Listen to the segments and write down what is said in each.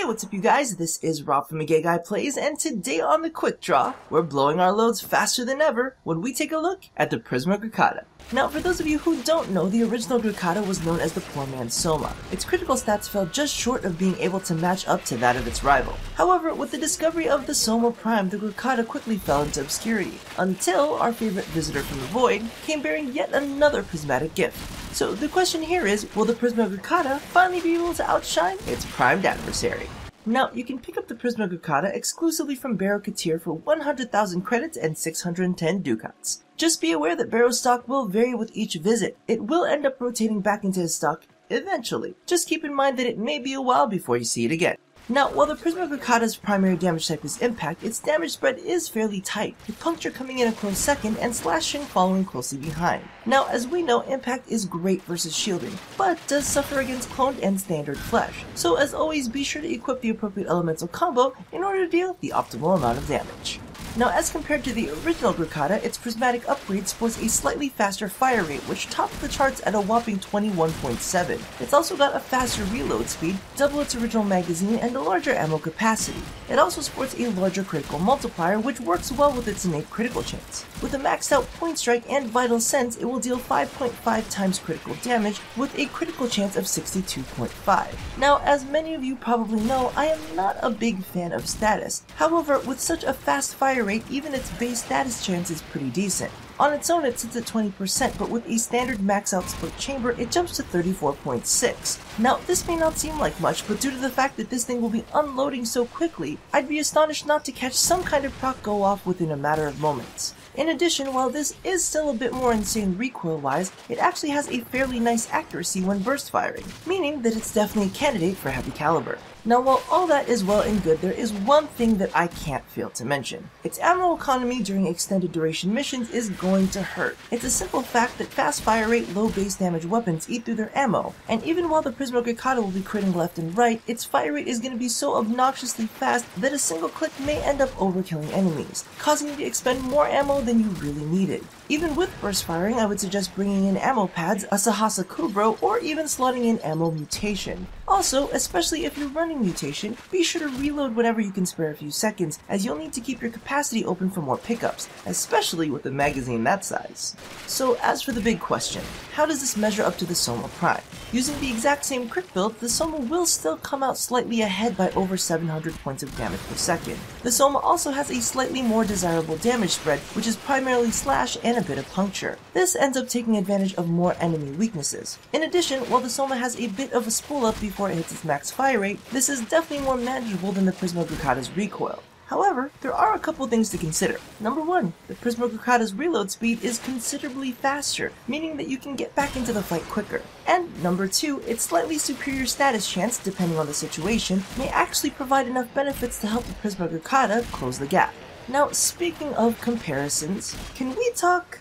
Hey, what's up you guys? This is Rob from Gay Guy Plays, and today on the Quick Draw, we're blowing our loads faster than ever when we take a look at the Prisma Grakata. Now, for those of you who don't know, the original Grakata was known as the poor man's Soma. Its critical stats fell just short of being able to match up to that of its rival. However, with the discovery of the Soma Prime, the Grakata quickly fell into obscurity, until our favorite visitor from the void came bearing yet another prismatic gift. So the question here is, will the Prisma Grakata finally be able to outshine its primed adversary? Now, you can pick up the Prisma Grakata exclusively from Barrow Katir for 100,000 credits and 610 ducats. Just be aware that Barrow's stock will vary with each visit. It will end up rotating back into his stock eventually. Just keep in mind that it may be a while before you see it again. Now, while the Prisma Grakata's primary damage type is impact, its damage spread is fairly tight, with puncture coming in a close second and slashing following closely behind. Now, as we know, impact is great versus shielding, but does suffer against cloned and standard flesh. So as always, be sure to equip the appropriate elemental combo in order to deal the optimal amount of damage. Now, as compared to the original Grakata, its prismatic upgrade sports a slightly faster fire rate, which tops the charts at a whopping 21.7. It's also got a faster reload speed, double its original magazine, and a larger ammo capacity. It also sports a larger critical multiplier, which works well with its innate critical chance. With a maxed out point strike and vital sense, it will deal 5.5 times critical damage with a critical chance of 62.5. Now, as many of you probably know, I am not a big fan of status. However, with such a fast fire rate, even its base status chance is pretty decent. On its own, it sits at 20%, but with a standard max out split chamber, it jumps to 34.6. Now, this may not seem like much, but due to the fact that this thing will be unloading so quickly, I'd be astonished not to catch some kind of proc go off within a matter of moments. In addition, while this is still a bit more insane recoil-wise, it actually has a fairly nice accuracy when burst firing, meaning that it's definitely a candidate for heavy caliber. Now, while all that is well and good, there is one thing that I can't fail to mention. Its ammo economy during extended duration missions is going to hurt. It's a simple fact that fast fire rate, low base damage weapons eat through their ammo, and even while the Prisma Grakata will be critting left and right, its fire rate is going to be so obnoxiously fast that a single click may end up overkilling enemies, causing you to expend more ammo than you really needed. Even with burst firing, I would suggest bringing in ammo pads, a Sahasa Kubro, or even slotting in ammo mutation. Also, especially if you're running mutation, be sure to reload whenever you can spare a few seconds, as you'll need to keep your capacity open for more pickups, especially with a magazine that size. So as for the big question, how does this measure up to the Soma Prime? Using the exact same crit build, the Soma will still come out slightly ahead by over 700 points of damage per second. The Soma also has a slightly more desirable damage spread, which is primarily slash and a bit of puncture. This ends up taking advantage of more enemy weaknesses. In addition, while the Soma has a bit of a spool up before it hits its max fire rate, this is definitely more manageable than the Prisma Grakata's recoil. However, there are a couple things to consider. Number one, the Prisma Grakata's reload speed is considerably faster, meaning that you can get back into the fight quicker. And number two, its slightly superior status chance, depending on the situation, may actually provide enough benefits to help the Prisma Grakata close the gap. Now, speaking of comparisons, can we talk?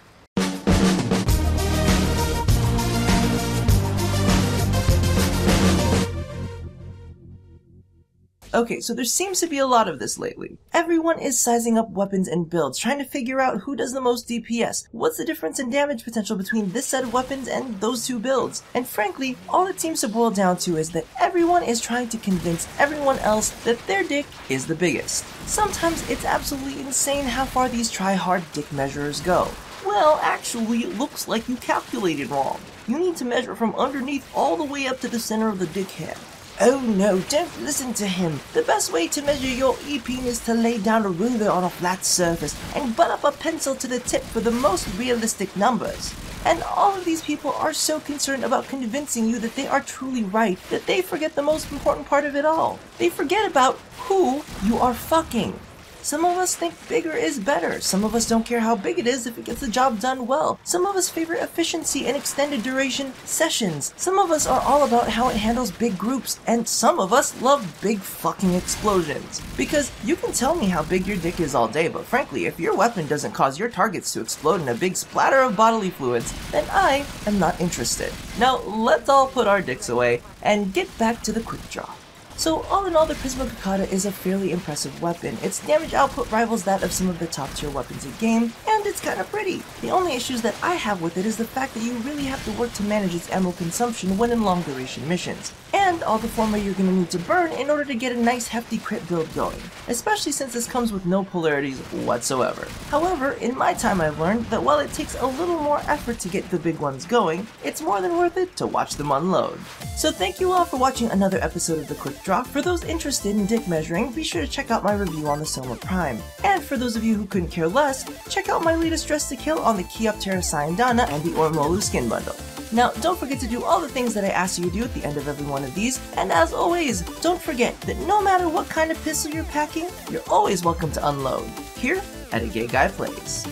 Okay, so there seems to be a lot of this lately. Everyone is sizing up weapons and builds, trying to figure out who does the most DPS, what's the difference in damage potential between this set of weapons and those two builds. And frankly, all it seems to boil down to is that everyone is trying to convince everyone else that their dick is the biggest. Sometimes it's absolutely insane how far these try-hard dick measurers go. Well, actually, it looks like you calculated wrong. You need to measure from underneath all the way up to the center of the dickhead. Oh no, don't listen to him. The best way to measure your E-peen is to lay down a ruler on a flat surface and butt up a pencil to the tip for the most realistic numbers. And all of these people are so concerned about convincing you that they are truly right that they forget the most important part of it all. They forget about who you are fucking. Some of us think bigger is better. Some of us don't care how big it is if it gets the job done well. Some of us favor efficiency and extended duration sessions. Some of us are all about how it handles big groups. And some of us love big fucking explosions. Because you can tell me how big your dick is all day, but frankly, if your weapon doesn't cause your targets to explode in a big splatter of bodily fluids, then I am not interested. Now, let's all put our dicks away and get back to the quick draw. So all in all, the Prisma Grakata is a fairly impressive weapon. Its damage output rivals that of some of the top tier weapons in game, and it's kinda pretty. The only issues that I have with it is the fact that you really have to work to manage its ammo consumption when in long duration missions. And and all the Forma you're going to need to burn in order to get a nice hefty crit build going, especially since this comes with no polarities whatsoever. However, in my time I've learned that while it takes a little more effort to get the big ones going, it's more than worth it to watch them unload. So thank you all for watching another episode of The Quick Draw. For those interested in dick measuring, be sure to check out my review on the Soma Prime. And for those of you who couldn't care less, check out my latest Dress to Kill on the Kyoptera Syandana and the Ormolu skin bundle. Now, don't forget to do all the things that I asked you to do at the end of every one of these, and as always, don't forget that no matter what kind of pistol you're packing, you're always welcome to unload, here at A Gay Guy Plays.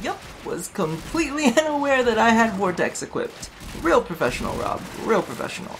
Yup, was completely unaware that I had Vortex equipped. Real professional, Rob, real professional.